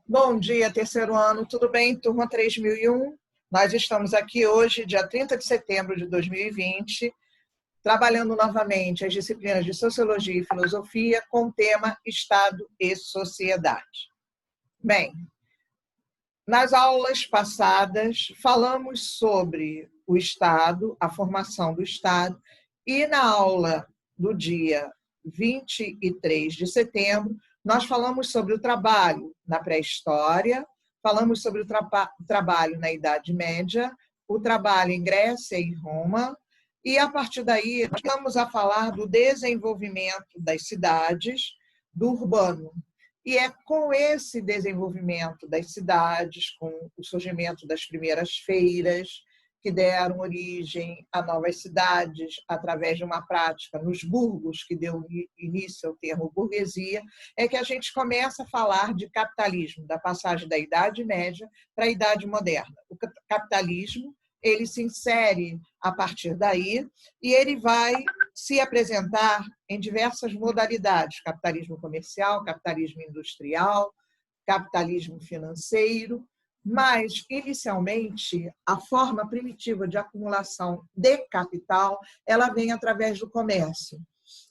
Bom dia, terceiro ano, tudo bem? Turma 3001. Nós estamos aqui hoje, dia 30 de setembro de 2020, trabalhando novamente as disciplinas de Sociologia e Filosofia com o tema Estado e Sociedade. Bem, nas aulas passadas, falamos sobre o Estado, a formação do Estado, e na aula do dia 23 de setembro, nós falamos sobre o trabalho na pré-história, falamos sobre o trabalho na Idade Média, o trabalho em Grécia e Roma, e a partir daí nós vamos a falar do desenvolvimento das cidades, do urbano. E é com esse desenvolvimento das cidades, com o surgimento das primeiras feiras, que deram origem a novas cidades através de uma prática nos burgos, que deu início ao termo burguesia, é que a gente começa a falar de capitalismo, da passagem da Idade Média para a Idade Moderna. O capitalismo ele se insere a partir daí e ele vai se apresentar em diversas modalidades: capitalismo comercial, capitalismo industrial, capitalismo financeiro, mas, inicialmente, a forma primitiva de acumulação de capital ela vem através do comércio.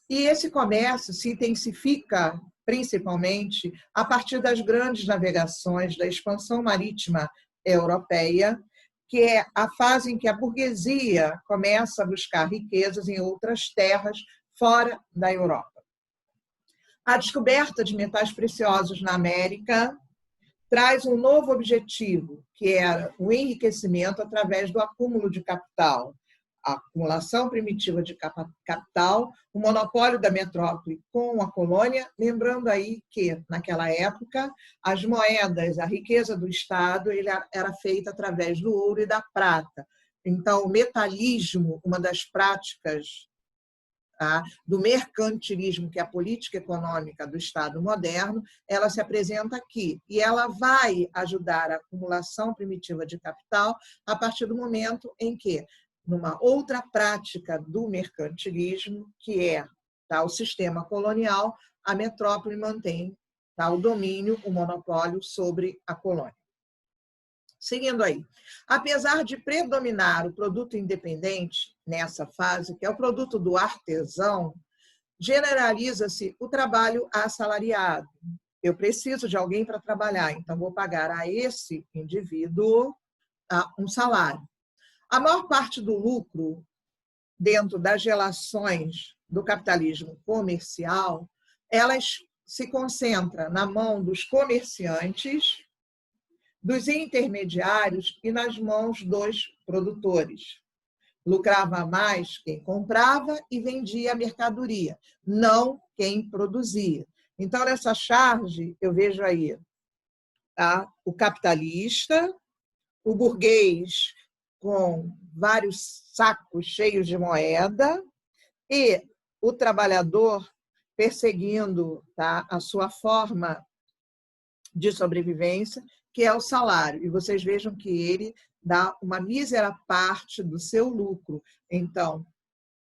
E esse comércio se intensifica, principalmente, a partir das grandes navegações, da expansão marítima europeia, que é a fase em que a burguesia começa a buscar riquezas em outras terras fora da Europa. A descoberta de metais preciosos na América traz um novo objetivo, que era o enriquecimento através do acúmulo de capital, a acumulação primitiva de capital, o monopólio da metrópole com a colônia, lembrando aí que, naquela época, as moedas, a riqueza do Estado era feita através do ouro e da prata. Então, o metalismo, uma das práticas do mercantilismo, que é a política econômica do Estado moderno, ela se apresenta aqui. E ela vai ajudar a acumulação primitiva de capital a partir do momento em que, numa outra prática do mercantilismo, que é o sistema colonial, a metrópole mantém o domínio, o monopólio sobre a colônia. Seguindo aí, apesar de predominar o produto independente nessa fase, que é o produto do artesão, generaliza-se o trabalho assalariado. Eu preciso de alguém para trabalhar, então vou pagar a esse indivíduo um salário. A maior parte do lucro dentro das relações do capitalismo comercial, elas se concentra na mão dos comerciantes, dos intermediários e nas mãos dos produtores. Lucrava mais quem comprava e vendia a mercadoria, não quem produzia. Então, nessa charge, eu vejo aí o capitalista, o burguês com vários sacos cheios de moeda e o trabalhador perseguindo a sua forma de sobrevivência, que é o salário. E vocês vejam que ele dá uma mísera parte do seu lucro. Então,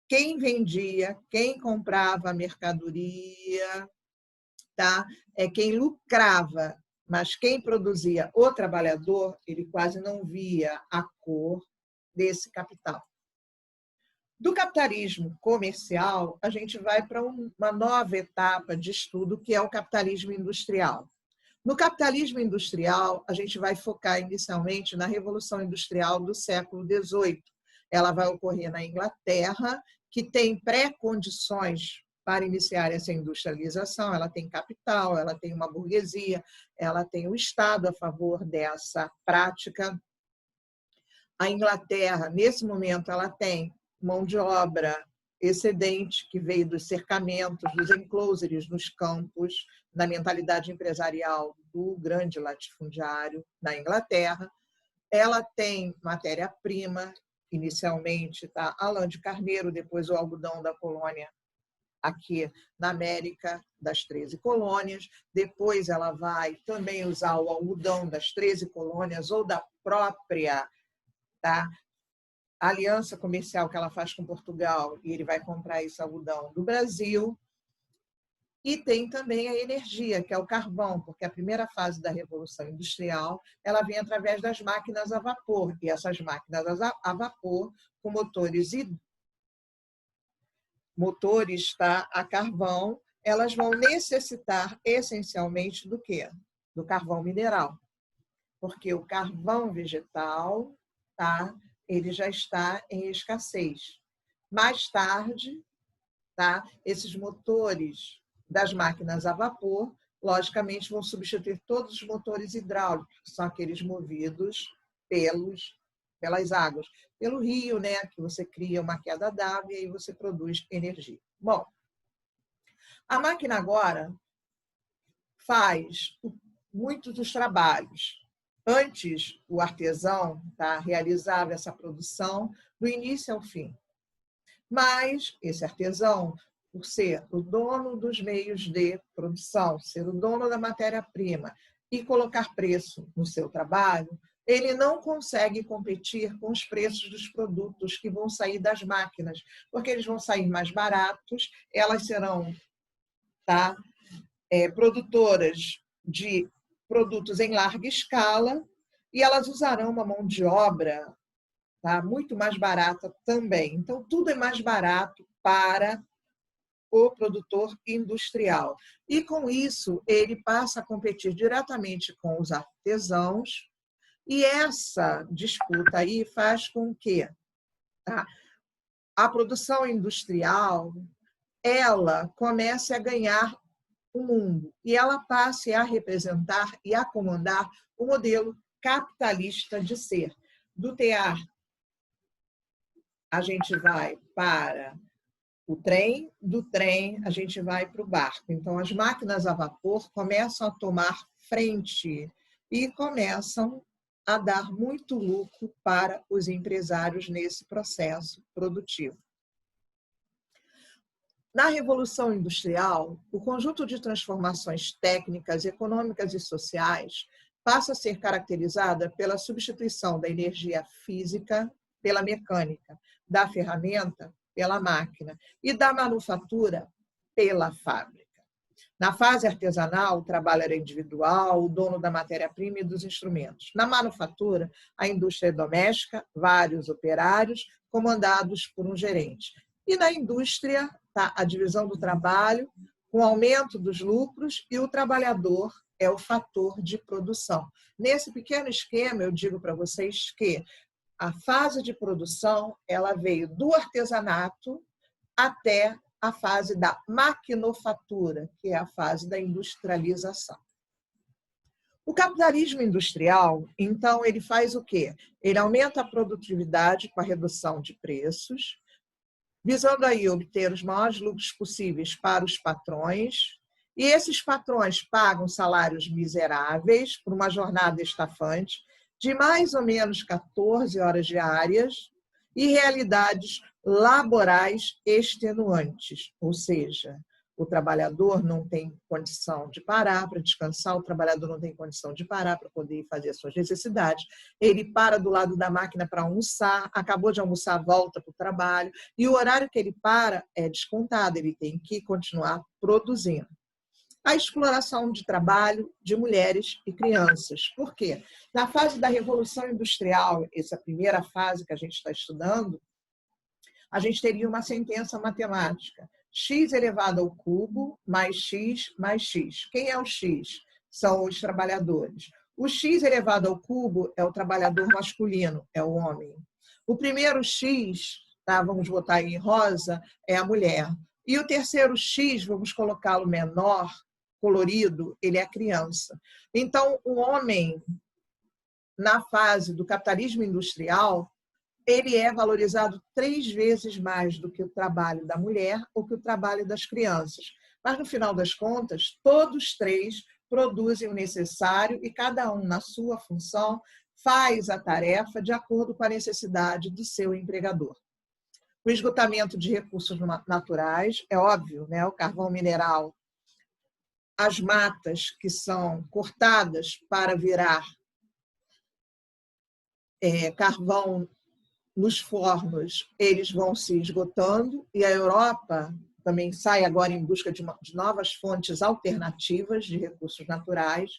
quem vendia, quem comprava a mercadoria, é quem lucrava, mas quem produzia, o trabalhador, ele quase não via a cor desse capital. Do capitalismo comercial, a gente vai para uma nova etapa de estudo, que é o capitalismo industrial. No capitalismo industrial, a gente vai focar inicialmente na Revolução Industrial do século XVIII. Ela vai ocorrer na Inglaterra, que tem pré-condições para iniciar essa industrialização. Ela tem capital, ela tem uma burguesia, ela tem o Estado a favor dessa prática. A Inglaterra, nesse momento, ela tem mão de obra excedente, que veio dos cercamentos, dos enclosures nos campos, na mentalidade empresarial do grande latifundiário na Inglaterra. Ela tem matéria-prima, inicialmente, a lã de carneiro, depois o algodão da colônia aqui na América, das 13 colônias. Depois ela vai também usar o algodão das 13 colônias ou da própria a aliança comercial que ela faz com Portugal, e ele vai comprar esse algodão do Brasil. E tem também a energia, que é o carvão, porque a primeira fase da Revolução Industrial ela vem através das máquinas a vapor, e essas máquinas a vapor, com motores tá, a carvão, elas vão necessitar essencialmente do quê? Do carvão mineral, porque o carvão vegetal tá, ele já está em escassez. Mais tarde, tá, esses motores das máquinas a vapor, logicamente, vão substituir todos os motores hidráulicos, que são aqueles movidos pelas águas. Pelo rio, né, que você cria uma queda d'água e aí você produz energia. Bom, a máquina agora faz muitos dos trabalhos. Antes, o artesão tá, realizava essa produção do início ao fim. Mas esse artesão, por ser o dono dos meios de produção, ser o dono da matéria-prima e colocar preço no seu trabalho, ele não consegue competir com os preços dos produtos que vão sair das máquinas, porque eles vão sair mais baratos, elas serão tá, produtoras de produtos em larga escala e elas usarão uma mão de obra tá, muito mais barata também. Então, tudo é mais barato para o produtor industrial. E, com isso, ele passa a competir diretamente com os artesãos e essa disputa aí faz com que tá, a produção industrial ela comece a ganhar o mundo e ela passe a representar e a comandar o modelo capitalista de ser. Do tear, a gente vai para o trem, do trem a gente vai para o barco. Então, as máquinas a vapor começam a tomar frente e começam a dar muito lucro para os empresários nesse processo produtivo. Na Revolução Industrial, o conjunto de transformações técnicas, econômicas e sociais passa a ser caracterizada pela substituição da energia física pela mecânica, da ferramenta pela máquina e da manufatura pela fábrica. Na fase artesanal, o trabalho era individual, o dono da matéria-prima e dos instrumentos. Na manufatura, a indústria doméstica, vários operários comandados por um gerente. E na indústria, tá, a divisão do trabalho, com o aumento dos lucros e o trabalhador é o fator de produção. Nesse pequeno esquema, eu digo para vocês que a fase de produção ela veio do artesanato até a fase da maquinofatura, que é a fase da industrialização. O capitalismo industrial, então, ele faz o quê? Ele aumenta a produtividade com a redução de preços, visando aí obter os maiores lucros possíveis para os patrões, e esses patrões pagam salários miseráveis por uma jornada estafante de mais ou menos 14 horas diárias e realidades laborais extenuantes, ou seja, o trabalhador não tem condição de parar para descansar, o trabalhador não tem condição de parar para poder fazer as suas necessidades, ele para do lado da máquina para almoçar, acabou de almoçar, volta para o trabalho, e o horário que ele para é descontado, ele tem que continuar produzindo. A exploração de trabalho de mulheres e crianças. Por quê? Na fase da Revolução Industrial, essa primeira fase que a gente está estudando, a gente teria uma sentença matemática. X elevado ao cubo mais X mais X. Quem é o X? São os trabalhadores. O X elevado ao cubo é o trabalhador masculino, é o homem. O primeiro X, tá, vamos botar em rosa, é a mulher. E o terceiro X, vamos colocá-lo menor, colorido, ele é a criança. Então, o homem, na fase do capitalismo industrial, ele é valorizado 3 vezes mais do que o trabalho da mulher ou que o trabalho das crianças. Mas, no final das contas, todos 3 produzem o necessário e cada um, na sua função, faz a tarefa de acordo com a necessidade do seu empregador. O esgotamento de recursos naturais, é óbvio, né? O carvão mineral, as matas que são cortadas para virar carvão nos fornos, eles vão se esgotando, e a Europa também sai agora em busca de novas fontes alternativas de recursos naturais.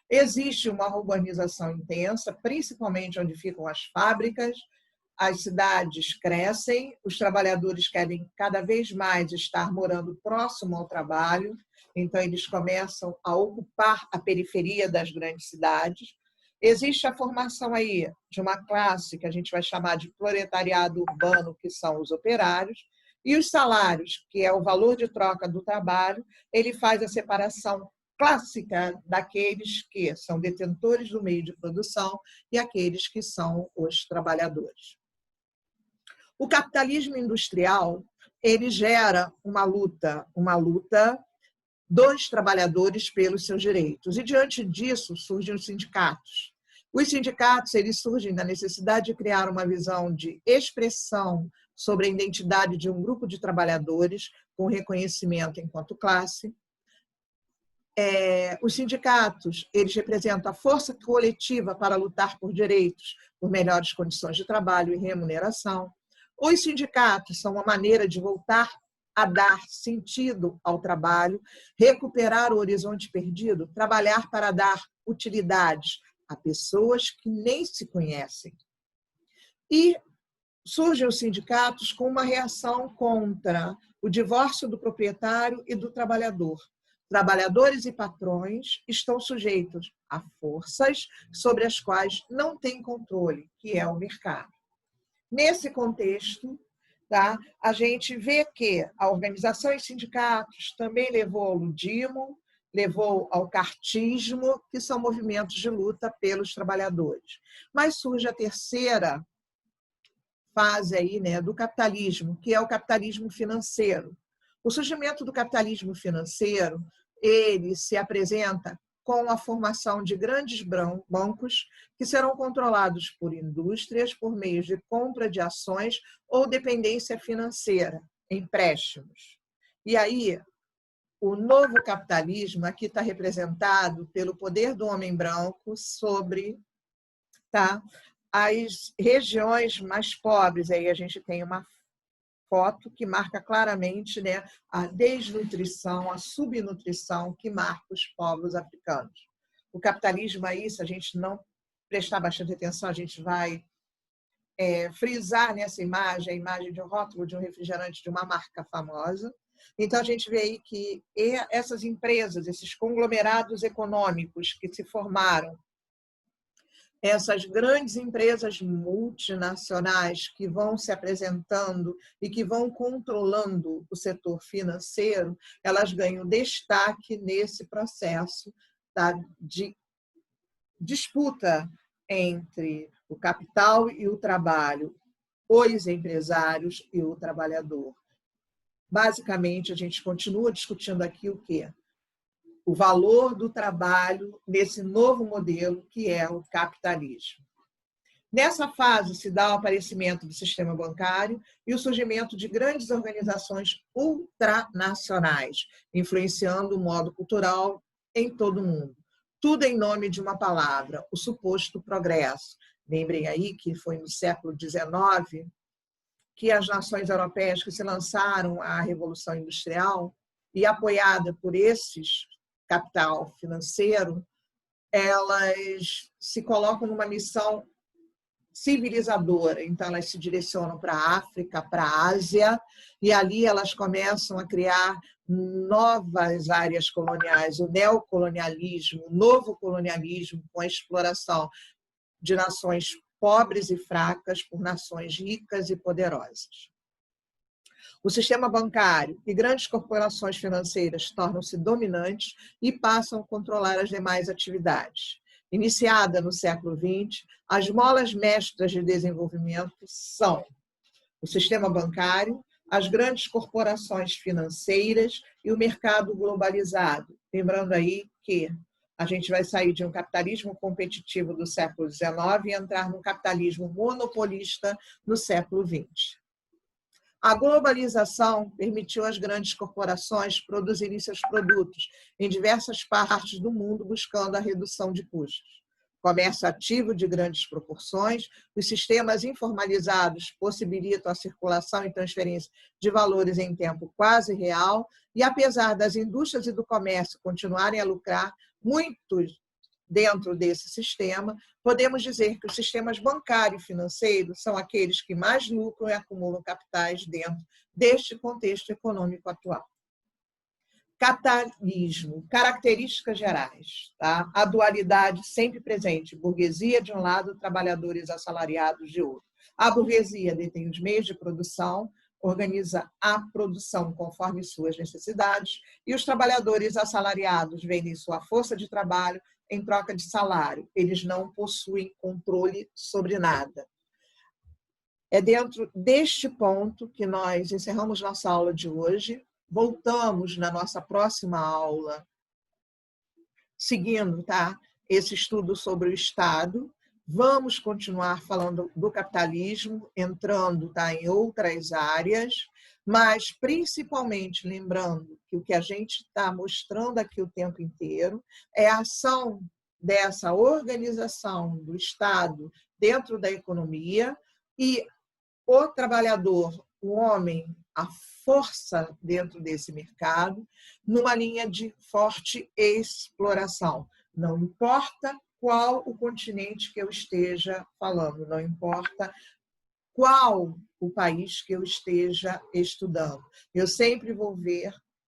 Existe uma urbanização intensa, principalmente onde ficam as fábricas, as cidades crescem, os trabalhadores querem cada vez mais estar morando próximo ao trabalho, então eles começam a ocupar a periferia das grandes cidades. Existe a formação aí de uma classe que a gente vai chamar de proletariado urbano, que são os operários, e os salários, que é o valor de troca do trabalho, ele faz a separação clássica daqueles que são detentores do meio de produção e aqueles que são os trabalhadores. O capitalismo industrial, ele gera uma luta dos trabalhadores pelos seus direitos. E, diante disso, surgem os sindicatos. Os sindicatos, eles surgem da necessidade de criar uma visão de expressão sobre a identidade de um grupo de trabalhadores com reconhecimento enquanto classe. Os sindicatos, eles representam a força coletiva para lutar por direitos, por melhores condições de trabalho e remuneração. Os sindicatos são uma maneira de voltar a dar sentido ao trabalho, recuperar o horizonte perdido, trabalhar para dar utilidades a pessoas que nem se conhecem. E surgem os sindicatos com uma reação contra o divórcio do proprietário e do trabalhador. Trabalhadores e patrões estão sujeitos a forças sobre as quais não têm controle, que é o mercado. Nesse contexto, tá, a gente vê que a organização em sindicatos também levou ao ludismo, levou ao cartismo, que são movimentos de luta pelos trabalhadores. Mas surge a terceira fase aí, né, do capitalismo, que é o capitalismo financeiro. O surgimento do capitalismo financeiro, ele se apresenta com a formação de grandes bancos que serão controlados por indústrias por meio de compra de ações ou dependência financeira, empréstimos. E aí, o novo capitalismo aqui está representado pelo poder do homem branco sobre, tá, as regiões mais pobres. Aí a gente tem uma foto que marca claramente, né, a desnutrição, a subnutrição que marca os povos africanos. O capitalismo aí, se a gente não prestar bastante atenção, a gente vai frisar nessa imagem, a imagem de um rótulo de um refrigerante de uma marca famosa. Então, a gente vê aí que essas empresas, esses conglomerados econômicos que se formaram, essas grandes empresas multinacionais que vão se apresentando e que vão controlando o setor financeiro, elas ganham destaque nesse processo, tá, de disputa entre o capital e o trabalho, os empresários e o trabalhador. Basicamente, a gente continua discutindo aqui o quê? O valor do trabalho nesse novo modelo que é o capitalismo. Nessa fase se dá o aparecimento do sistema bancário e o surgimento de grandes organizações ultranacionais, influenciando o modo cultural em todo o mundo. Tudo em nome de uma palavra, o suposto progresso. Lembrem aí que foi no século XIX que as nações europeias que se lançaram à Revolução Industrial e apoiada por esses capital financeiro, elas se colocam numa missão civilizadora. Então, elas se direcionam para a África, para a Ásia, e ali elas começam a criar novas áreas coloniais, o neocolonialismo, o novo colonialismo, com a exploração de nações pobres e fracas por nações ricas e poderosas. O sistema bancário e grandes corporações financeiras tornam-se dominantes e passam a controlar as demais atividades. Iniciada no século XX, as molas mestras de desenvolvimento são o sistema bancário, as grandes corporações financeiras e o mercado globalizado. Lembrando aí que a gente vai sair de um capitalismo competitivo do século XIX e entrar num capitalismo monopolista no século XX. A globalização permitiu às grandes corporações produzirem seus produtos em diversas partes do mundo, buscando a redução de custos. comércio ativo de grandes proporções, os sistemas informalizados possibilitam a circulação e transferência de valores em tempo quase real, e apesar das indústrias e do comércio continuarem a lucrar, muitos dentro desse sistema, podemos dizer que os sistemas bancário e financeiro são aqueles que mais lucram e acumulam capitais dentro deste contexto econômico atual. Capitalismo, características gerais. Tá? A dualidade sempre presente, burguesia de um lado, trabalhadores assalariados de outro. A burguesia detém os meios de produção, organiza a produção conforme suas necessidades, e os trabalhadores assalariados vendem sua força de trabalho em troca de salário. Eles não possuem controle sobre nada. É dentro deste ponto que nós encerramos nossa aula de hoje. Voltamos na nossa próxima aula, seguindo, tá, esse estudo sobre o Estado. Vamos continuar falando do capitalismo, entrando, tá, em outras áreas, mas principalmente lembrando que o que a gente está mostrando aqui o tempo inteiro é a ação dessa organização do Estado dentro da economia e o trabalhador, o homem, a força dentro desse mercado, numa linha de forte exploração. Não importa qual o continente que eu esteja falando, não importa qual o país que eu esteja estudando. Eu sempre vou ver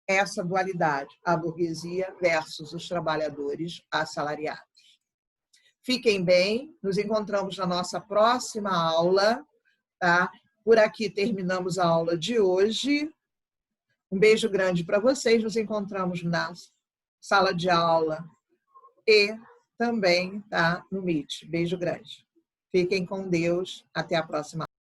essa dualidade, a burguesia versus os trabalhadores assalariados. Fiquem bem, nos encontramos na nossa próxima aula. Tá? Por aqui terminamos a aula de hoje. Um beijo grande para vocês. Nos encontramos na sala de aula e também, tá, no Meet. Beijo grande. Fiquem com Deus. Até a próxima.